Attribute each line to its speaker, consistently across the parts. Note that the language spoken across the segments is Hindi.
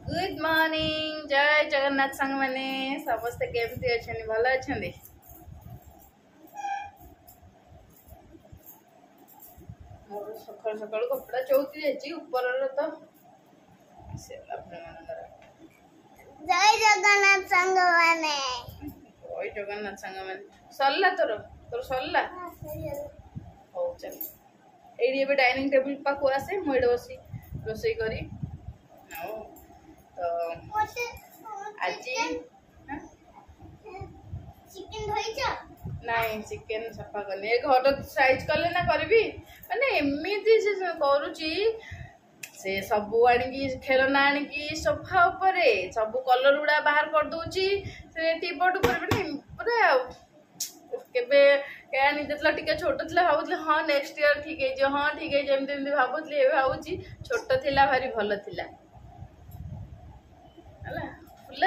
Speaker 1: गुड मॉर्निंग जय जगन्नाथ संग मैंने समस्ते केमती अच्छा भल अच्छा मोर सका सका कपड़ा चौथी जाइए ऊपर तो
Speaker 2: जय जगन्नाथ संग मैंने
Speaker 1: जय जगन्नाथ संग मैंने सरला तोर तोर सरला हो चल ये डाइनिंग टेबल पाखु आसे मुझे बसी रोसे करी तो आज
Speaker 2: चिकन धोइछ
Speaker 1: नहीं चिकन सफा करनी घर साइज कले ना करी माने एमती से करुची से सबू आनिकी खेलना आनिकी सोफा ऊपर सब कलर गुड़ा बाहर कर दूची से टीपॉट ऊपर माने पूरा केबे केनी जतला टिके छोट थिला भाबुतले हां नेक्स्ट ईयर ठीक है जो हां ठीक है जेमते जेमते भाबुतले ए भाबुची छोट थिला भारी भलो थिला हला फुला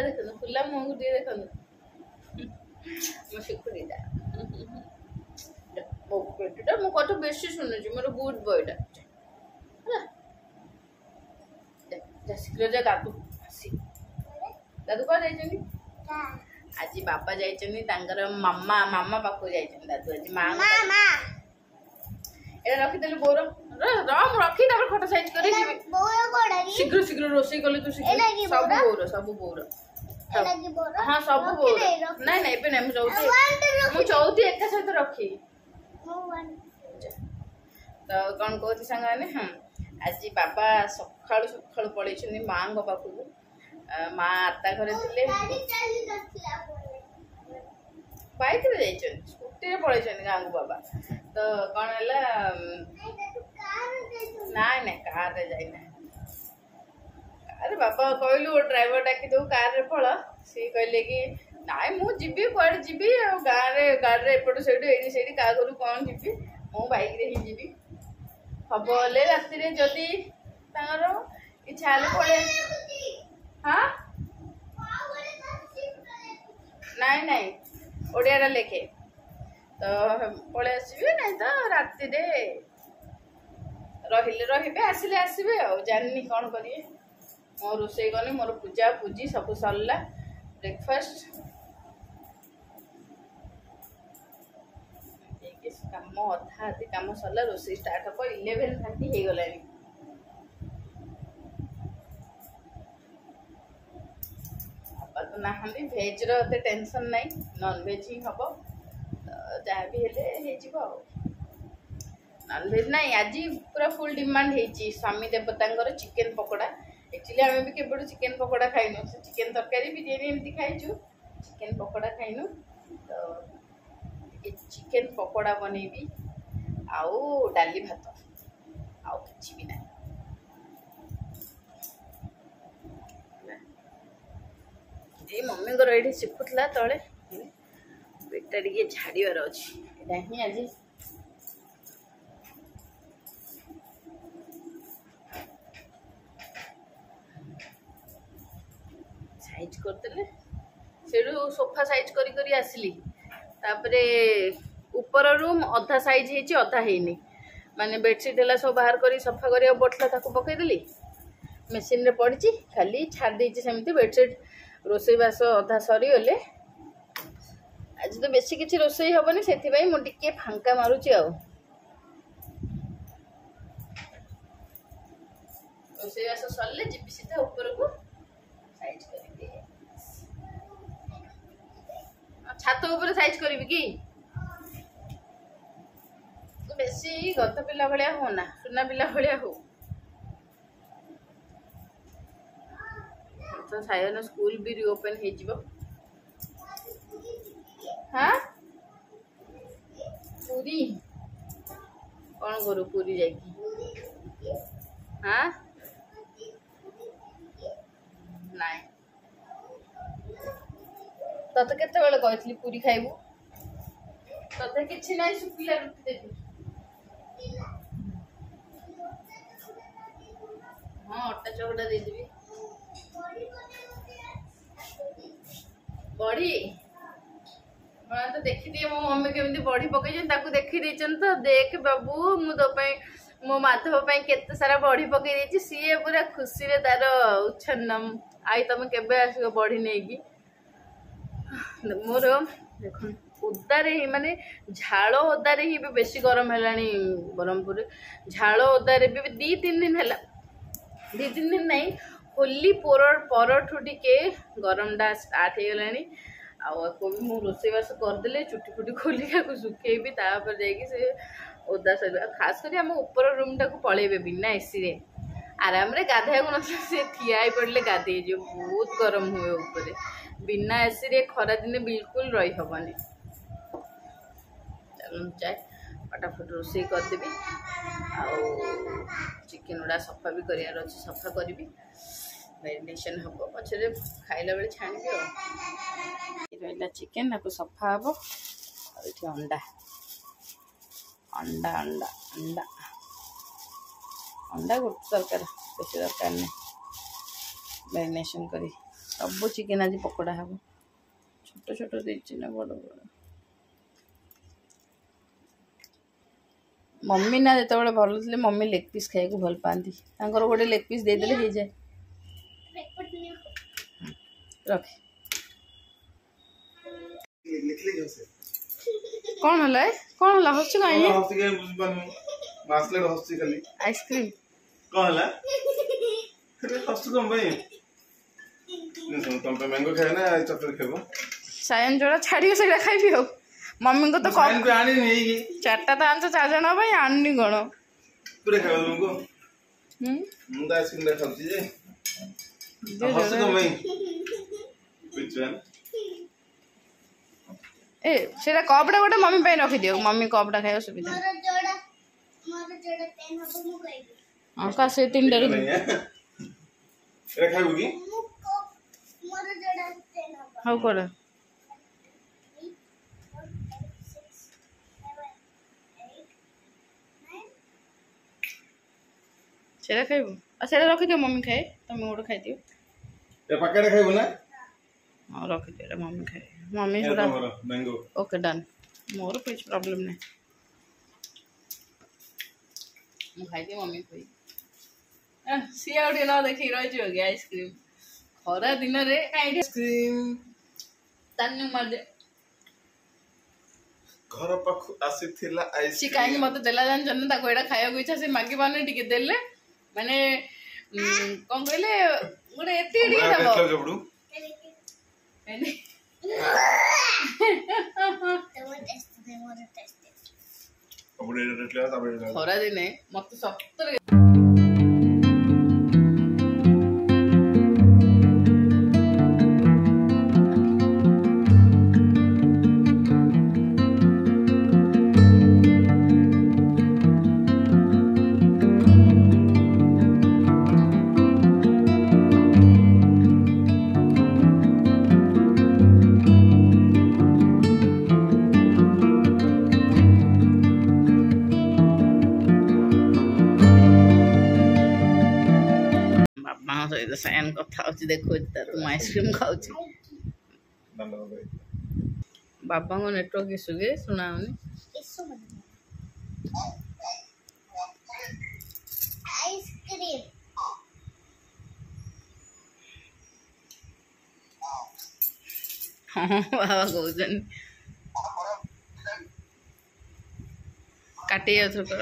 Speaker 1: देखन फुला मुंह दिए देखन मो शिकुरीटा मो पेटटा मो कतो बेसी सुनुची मोर गुड बॉयटा हला जा शीघ्र जा दादू आसी दादू को जाइछनी आज बापा जाइछनी तांकर मामा मामा पाखो जाइछनी दादू आज मामा एरा रखी देले बोर राम रखी तापर फोटो साइज करे जीबी
Speaker 2: बोर कोडरी
Speaker 1: शीघ्र शीघ्र रोसई कले तू शीघ्र सब बोर हाँ सब बोर नहीं नहीं पे नहीं मु चौथी एक सहित रखी तो कौन कहती सांग मैंने हाँ आज बाबा सकाळु सकाळु पळेछनी मां गो पाखु मां आता घरे थिले बाइक रे जाइछन स्कूटी रे पळेछन गांगु बाबा तो कौन हैला नहीं नहीं कार रे जाइना अरे बाबा कहलु ड्राइवर डाकी दो कार रे पळ सी कहले कि नाई मु जीबी कुआडे जीबी गाड़ी रे एपट सेठी एडी सेठी का करू कौन जीबी मु बाइक रे ही जीबी हबले राति रे जदी तांगर इच्छा ले पड़े हां नहीं नहीं ओडिया लेखे तो पड़े आसबे नहीं तो राति रे रहिले रहिबे आसिले आसबे आ जाननी कौन करिए मो रोसे गने मोर पूजा पूजी सब सरला ब्रेकफास्ट काम अधा अधी काम सरला रोसे स्टार्ट हम 11:30 हो गलानी आपा तो नहांदी भेज रे टेंशन नहीं नॉन भेज ही हम जहाँ भी हेले नॉन भेज नहीं आज पूरा फुल डिमांड है स्वामी देवता चिकेन पकोड़ा एक्चुअली आम भी केवल चिकेन पकोड़ा खाइनु चिकेन तरकारी बिरियानी एमती खाइचु चिकेन पकोड़ा खाइनु तो चिकेन पकोड़ा बनैबी आउ डाली भात आउ किछि भी ना ए मम्मी को रेडी सिखुतला तळे बेटा टिके झाड़ीवार अछि एटा ही आज साइज करदेले सेडू सोफा साइज करी करी आसली तापरे ऊपर रूम अधा साइज हेची अधा हेनी माने बेडशीट हला सब बाहर करी सफा करिया पड़ला ताको पकई देली मशीन रे पड़ी खाली छाड़ देची सेमती बेडशीट रोसई बास अधा सरी गले आज तो बेसी किसी रोसई हेनी से मुझे फांका मारुची आ रोसई बास सरले जी सीधा ऊपर को साइज कर छात ऊपर साइज करी कि बेसी गत पिला भाया होना सुना पिला भाया हो तो सायन स्कूल भी रिओपन हो हाँ पूरी कौन करू पूरी जाकि हाँ नाई तते केते बेले कहली पूरी खाइबू तते किछि नाही सुखिला रुटी देबी हाँ अट्टा चौकटा दे देबी बड़ी तो देखी दिए मो मम्मी केमती बड़ी पकई देखी देचन तो देख बाबू मु तो मो माधव पे केते सारा बड़ी पकई देछि सीए पूरा खुशी रे तार उच्छन्नम आई तुम केबे आसियो बड़ी नेकी मोर देखो ओदारे ही माने झाड़ ओदारे ही बेसी गरम हेलानी ब्रह्मपुर झाड़ ओदारे भी 2-3 दिन हैला 2-3 दिन नहीं होली परठू टिके गरम टा स्टार्ट हो गलानी आको भी मु रोषेबास करदे चुटी फुटी खोली सुखेबी तापर जाकि से ओदा सर खास कर आम ऊपर रूम टाक पलैबे बिना एसी रे आराम रे गाधा को नी ठिया पड़े गाधे जो बहुत गरम हुए ऊपर बिना एसी रे खरा दिन बिल्कुल रही हबनी चलो जाए फटाफट रोषे करदेवी चिकेन गुड़ा सफा भी करार अच्छे सफा करी मैरिनेशन हम पचर खाइला बेले छाणी रहा चिकेन आपको सफा हम और अंडा अंडा अंडा अंडा अंडा गोटे दरकार बेसी दरकार नहीं मैरिनेशन करी सब चिकेन आज पकोड़ा हम छोट छोट देती ना बड़ बड़ मम्मी ना जो भल थे मम्मी लेग पीस खाई भल पाती गोटे लेग पीस देदेले हो जाए रख कौन है कौन है हस आइसक्रीम
Speaker 3: कौन है हस कम भाई तुम पे मैंगो खाए ना चॉकलेट खाइबो
Speaker 1: सायन जोड़ा छाड़ी से खाइबी हो मम्मी को तो
Speaker 3: सायन को आनी नहीं
Speaker 1: चारटा तो आंसो 4 जन भाई आनी कोन
Speaker 3: पूरे खाइबो तुमको मु तो आइसक्रीम ले खाउची जे हस कम भाई which one
Speaker 1: ए सेरा कपड़ा गोटे मम्मी पे रखी दियो मम्मी कपड़ा खाइयो सुविधा
Speaker 2: मोर जोड़ा पेन हबो मु खाइबी
Speaker 1: हां का से 3 डर
Speaker 3: ए खाइबो की
Speaker 2: मोर जोड़ा पेन हबो
Speaker 1: हाउ कर सेरा खाइबो आ सेरा रखी दियो मम्मी खाए तुम गोटे खाइ दियो
Speaker 3: ए पकेट खाइबो ना
Speaker 1: हां रखी दियो मम्मी खाए मम्मी
Speaker 3: थोड़ा मैंगो
Speaker 1: ओके डन मोर कुछ प्रॉब्लम नहीं मु खाई दे मम्मी कोई सी आउट ना देखि रह जो गया आइसक्रीम खरा दिन रे काई आइसक्रीम तन्नु मजे
Speaker 3: घर पाखु आसीथिला आइसक्रीम
Speaker 1: सी काई मते देला जान जन ताको एडा खाया को इच्छा से मागी पाने टिके देले माने कोन कहले गोटे एते टिके दबो
Speaker 3: जबडू
Speaker 1: एने खरा दिने मत सत्तर सहित सायन कथा देखो तुम आइसक्रीम खाऊ बाबा को नेटवर्क इशू के सुनाओनी
Speaker 2: आइसक्रीम
Speaker 1: हाँ बाबा कहते काटे जाओ कर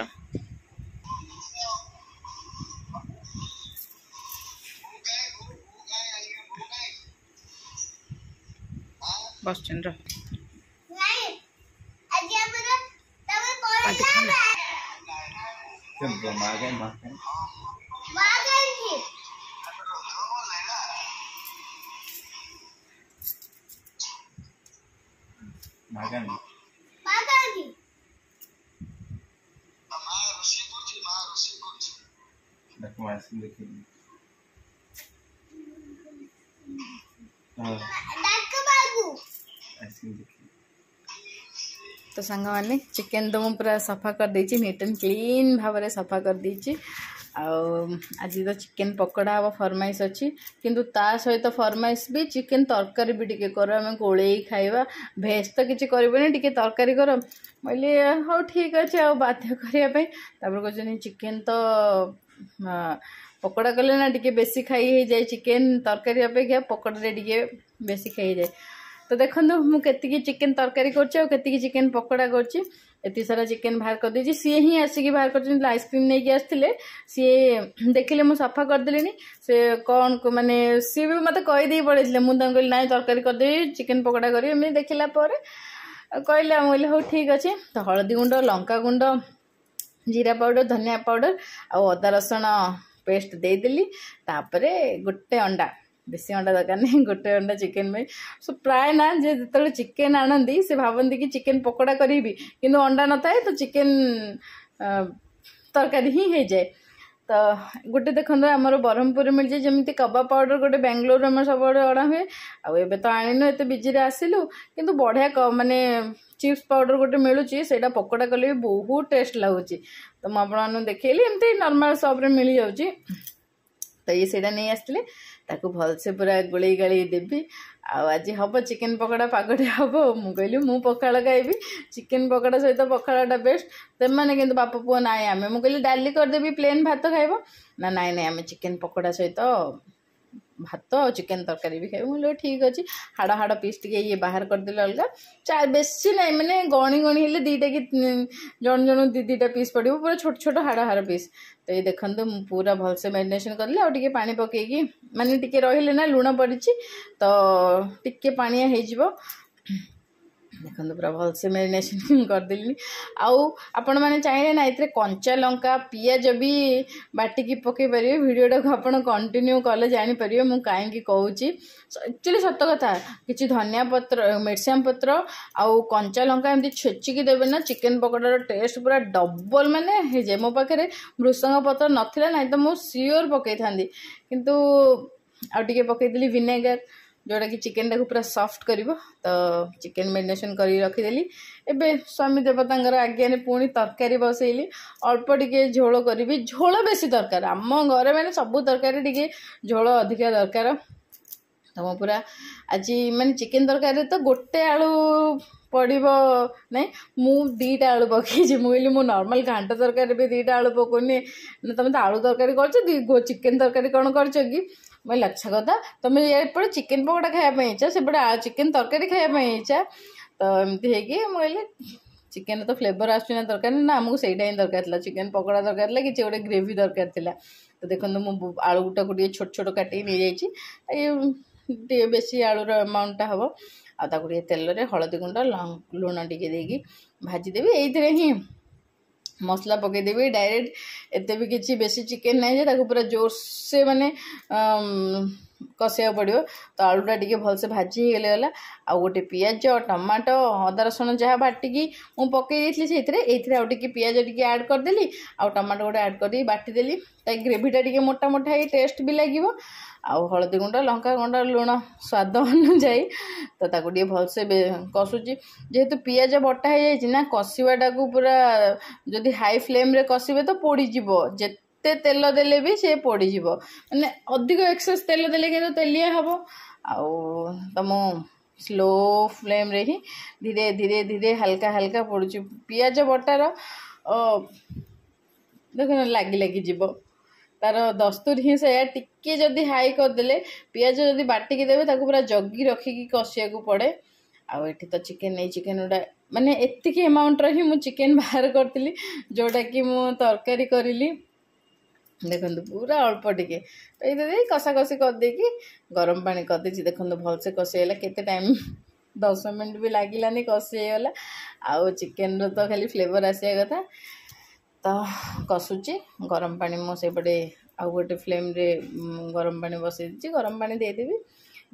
Speaker 1: बस चंद्र
Speaker 2: नहीं आज हमरा तमे कोई ना
Speaker 3: केम मागे मागे
Speaker 2: थी
Speaker 3: मागे
Speaker 2: थी
Speaker 3: देखो आइसक्रीम देखिए हां
Speaker 1: तो सांग मैंने चिकेन तो मुझे पूरा सफा कर देची नीट एंड क्लीन भाव में सफा कर देची आज तो चिकेन पकोड़ा हम फरमाइश अच्छी किंतु ता सहित फरमाइश भी चिकेन तरकारी भी टिके कर आम गोले खाइबा भेज तो किसी करबे टिके तरकारी कर बोले हाँ ठीक अच्छे आ बाध्य करने कहते चिकेन तो पकोड़ा कले ना टिके बेसी खाई हो जाए चिकेन तरकारी अपेक्षा पकोड़े टिके बेसी खाई जाए तो देखो मुझे चिकेन तरकारी करती चिकेन पकोड़ा कर एति सारा चिकेन बाहर कर देछि सी ही आसिक बाहर कर आइसक्रीम नहीं कि आसते सी देखिले मुझे सफा करदेली से कौन माने सी भी मत कहीदे पड़े मुझे कहली ना तरकारी करदेवी चिकेन पकोड़ा करी देखला कहले बोले हो ठीक अच्छे तो हलदी गुंड लंका गुंड जीरा पाउडर धनिया पाउडर आ अदा रसुण पेस्ट देदेली तापरे गोटे अंडा बेसी अंडा दरकार नहीं गोटे अंडा चिकेन में सो प्राय ना जे जो चिकेन आनती से भावती कि चिकेन पकोड़ा करी किंतु अंडा न थाए तो चिकेन तरकारी ही हो जाए तो गोटे देखो आमर ब्रह्मपुर मिल जाए जमी कबाब पाउडर गोटे बेंगलोर में सब अड़ा हुए आए तो आणनु एत बिजी आसिलु किंतु बढ़िया माने चिप्स पाउडर गोटे मिलूँ से पकोड़ा कले भी बहुत टेस्ट लगुच तो मुझे देखली एमती नॉर्मल शॉप रे मिल जाऊँगी तो ये सेटा नहीं आसते ताकू भलसे पूरा गोले गाड़ी देवी आज हम चिकेन पकोड़ा पागटे हम मु कहली मु पखाड़ खाइबी चिकेन पकोड़ा सहित पखाड़ा बेस्ट तेमाने किंतु बाप पुओ नाई आमे मु कहली डाली करदेवी प्लेन भात खाइब ना नाई नाई आमे चिकेन पकोड़ा सहित भात चिकेन तरकारी भी खाइबू बोले ठीक अच्छे हाड़ हाड़ पीस टे ये बाहर करदे अलग बेसी ना मैंने गणी गणी हेल्ले दीटा कि जन जन दीटा पीस पड़ो पूरा छोट छोट हाड़ हाड़ पीस तो ये देखो पूरा भलसे मैरिनेशन करदे आगे पानी पकईकी माने टिके रहिले ना लुण पड़ी तो टिके पानिया हो देखो पूरा भलसे मैरिनेशन करदेली आपण मैंने चाहिए ना ये कंचा लंका पियाज भी बाटिकी पकई पारे भिडियोटा को आप कंटिन्यू कले जापर मुझे कहीं कहूँ एक्चुअली सत कथा कि धनिया पत्र मिर्साम पत्र आउ कंचा लंका एमती छेचिकी देवे ना चिकेन पकोड़ार टेस्ट पूरा डबल माने हो जाए मो पाखे भृसंग पत्र नाला ना तो मुझे सियोर पकई था किंतु आगे पकईदेली विनेगर जोटा कि चिकेन टाक पूरा सॉफ्ट कर तो चिकेन मैरिनेशन कर रखीदेली एबे स्वामी देवता आज्ञा पुणी तरकारी बसैली अल्प टिके झोल करी झोल बेसी दरकार आम घर मैंने सबू तरकारी टिके झोल अधिका दरकार तो मो पूरा आज माने चिकेन तरकारी तो गोटे आलू पड़ो ना मु दीटा आलू पकई मुझे मु नॉर्मल घांट तरकारी भी दीटा आलू पकौनी तुम तो आलू तरकारी कर चिकेन तरकारी कौन कर मैं अच्छा कथा तुम ये चिकेन पकोड़ा खायापी इच्छा से चिकेन तरकारी खायापी इच्छा तो एमती है चिकेन तो फ्लेवर आसना तरकारी ना आमको सहीटा ही दरकार चिकेन पकोड़ा दरकार कि गोटे ग्रेवी दरकार तो देखो मु आलू गुटा को छोट छोट काटिक नहीं जाइए बेसी आलूर अमाउंटा हम आगे तेल रे हलदी गुंड लुण टिके भाजीदेवी ये ही मसला पकईदेवी डायरेक्ट एत भी किसी बेसी चिकेन ना पूरा जोर से माने कषा पड़ो तो आलूटा टी भलसे भाजी गला आ गोटे पियाज टमाटो अदा रसुण जहाँ बाटिकी मुझे पकई देती आउ टे पियाज टी आड करदेली आ टमाटो गोटे आड कर बाटिदेली ग्रेवीटा टी मोटा मोटा ही टेस्ट भी लगे आउ हलदी गुंड लंका गुंड लुण स्वाद अनुजाई तो ताको भलसे कषुची जेहेतु पियाज बटा हो ना कषाटा को पूरा जदि हाई फ्लेम रे कषिबे तो पोड़ीजिवो जेते तेल देले भी से पोड़ीजिवो माने अधिक एक्सेस तेल देले के तेलिया हम आम स्लो फ्लेम रे ही धीरे धीरे धीरे हल्का हल्का पोड़ुची पियाज बटार देख लगी लगी जीव तार दस्तूर ही से टिके जदि हाई करदे पियाज जदि बाटिकी देवे ताको पूरा जगी रखिकी कषिया को पड़े आउ एठी तो चिकेन नहीं चिकेन गुड़ा माने एतिकी अमाउंट ही मु चिकेन बाहर करती जोटा कि मु तरकारी करिली देखो पूरा अल्प टिके तो ये कषा कषि करदे गरम पानी करदे देखो भलसे कषिगला केते टाइम 10 मिनट भी लगिलानी कषिगला आउ चिकेन तो खाली फ्लेवर आसिया कथा तो कषुची गरम पानी मुझे आउ गोटे फ्लेम रे गरम पानी बसई दी गरम पानी देदेवी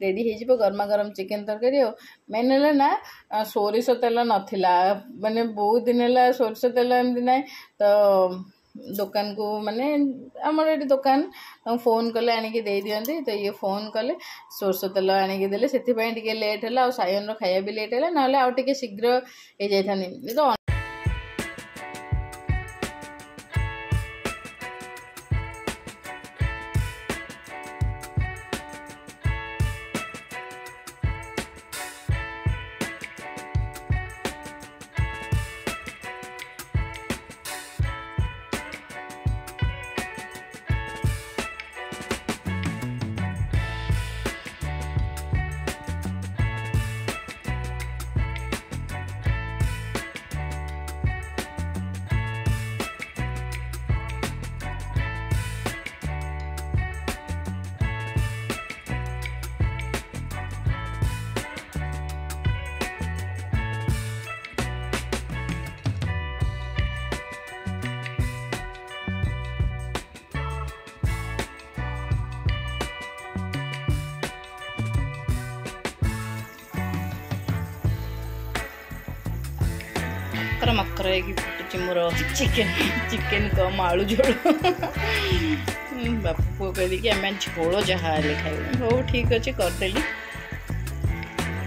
Speaker 1: रेडी हो गरमा गरम चिकेन तरकारी मेन है ना सोरिष तेल नाला माने बहुत दिन है सोरिष तेल एमती ना तो दुकान को माने आमर ये दुकान फोन कले आनिकी दे दियंती तो ये फोन कले सोरिष तेल आनिकी देले सेथिपई टिके लेट है आ सायन खाया भी लेट है ना आउ टिके शीघ्र हो जाइथानी तो मकर मकर फुटुची मोर चिकेन चिकेन कम आलू झोल बापू पुओ कहली कि आम झोल जहाँ खाइबे हो ठीक अच्छे करदेली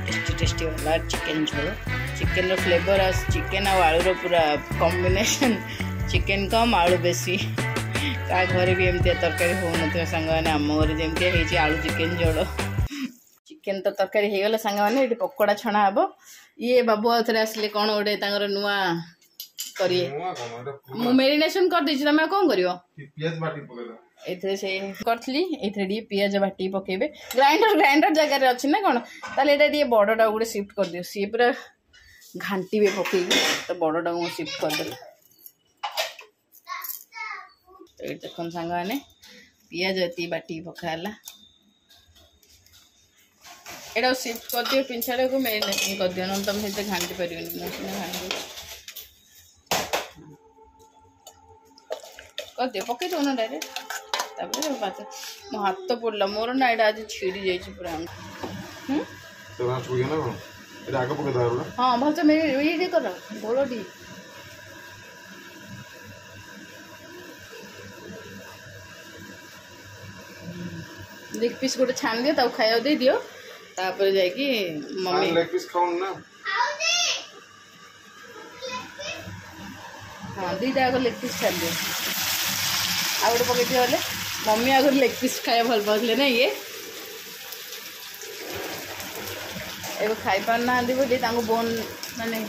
Speaker 1: टेस्टी टेस्टी वाला चिकेन झोल चिकेन फ्लेवर आ चिकेन आलूर पूरा कॉम्बिनेशन चिकेन कम आलू बेसी का घरे भी एमती तरकारी हो न सांग मैंने आम घर जमी आलू चिकेन झोल चिकेन तो तरकारी हो गला सांग मैंने ये पकोड़ा छणा हे ये बाबू आउे आसिले कौन गोटे नुआ करें मेरिनेशन कर देछि तमे कौन करियो पियाज बाटी पकेला एथरे से करथली एथरे डी पियाज बाटी पकेबे ग्राइंडर जगह रे अछि ना कोन ताले एटा डी बडटा गुडे शिफ्ट कर दियो सी पूरा घांटीबे पकेगी तो बडटा को शिफ्ट कर देला तो ए देखन संग माने पियाज एती बाटी पकाला एटा शिफ्ट कर दियो पिंछाड़े को मेरिनेशन कर दियो न तुम से घांटी परियो घांटी कर दियो पके दो ना डायरेक्ट बात मो हाथ तो पड़ला मोर ना एटा आज छिड़ी जाई पूरा
Speaker 3: तो ना छुइया ना एटा आगे पके दारू
Speaker 1: हां भल से मेरे ये कर बोलो डी लेग पीस गोटे छान दियो ताऊ खाया दे दियो तापर जाई कि मम्मी
Speaker 3: लेग पीस खाऊं ना
Speaker 1: हाँ दीटा आगे लेग पीस छान दियो आ गोटे पकई दियो मम्मी आगे लेग पीस खाया भल पाते ना ये ए खाई पार ना बोली बोन माने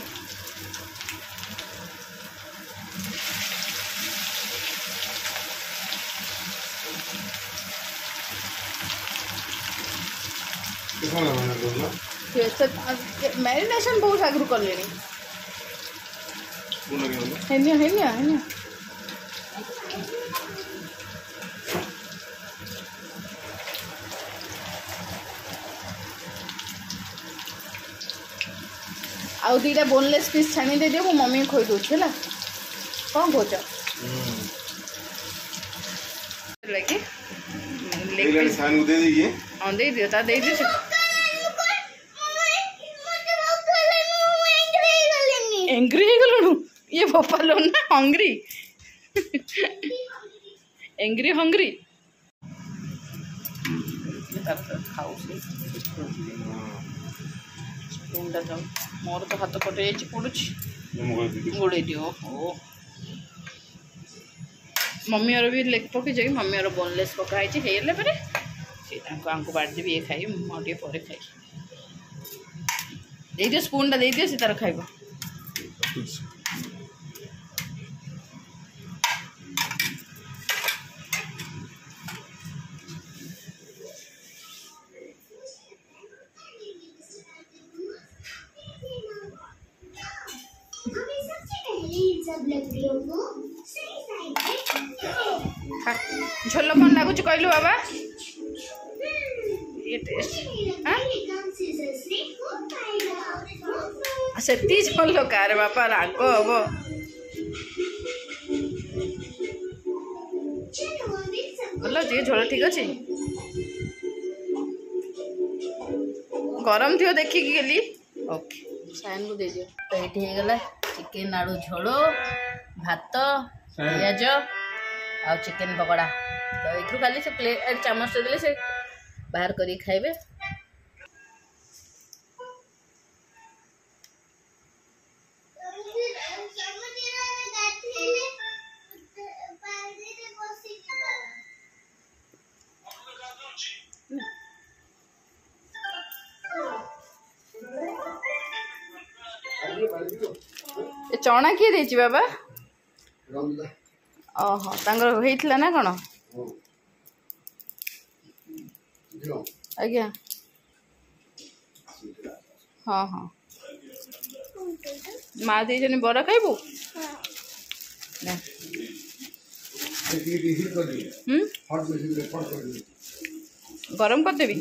Speaker 1: मैरिनेशन बहुत आगु कर आउ दीटा बोनलेस पीस छाणी दे दियो मो मम्मी खोई दूँ है कौन कौच हाँ दे दियो ता दे दियो एंग्री हो गलु ये भोपाल ना हंग्री एंग्री हंग्री खाऊ मोर तो हाथ कटे पड़ुची गोड़े दियो ओ मम्मी और भी लेग पकई जाए मम्मी और बोनलेस पकाई हेल्ले पर बाढ़ देवी ये खाई मुझे पर खाई दे दियो स्पून टा दे दियो से तार खाइबो झोल कौन लगुच कहलु बाबा ये टेस्ट से झोल कार बापा राग हम बोल जी झोल ठीक अच्छे गरम थी देखिकी गली ओके साइन को दे दियो तो ये गला चिकेन आलू झोल भात पियाज आ चिकेन पकोड़ा तो ये खाली से प्लेट चामच देले से बाहर करी खाइबे चना किए देछि बाबा ओहो तांगर होइथिला ना कोन आज्ञा हाँ हाँ माँ दे जने बड़ा खाइबू गरम कर देबी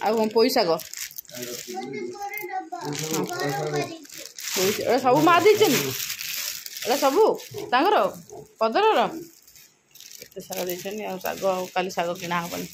Speaker 1: आ पैसा गो सब माँ देचन एटा सबू तांगर पदरर एते सारा देचन आ साग काली साग किना हबनी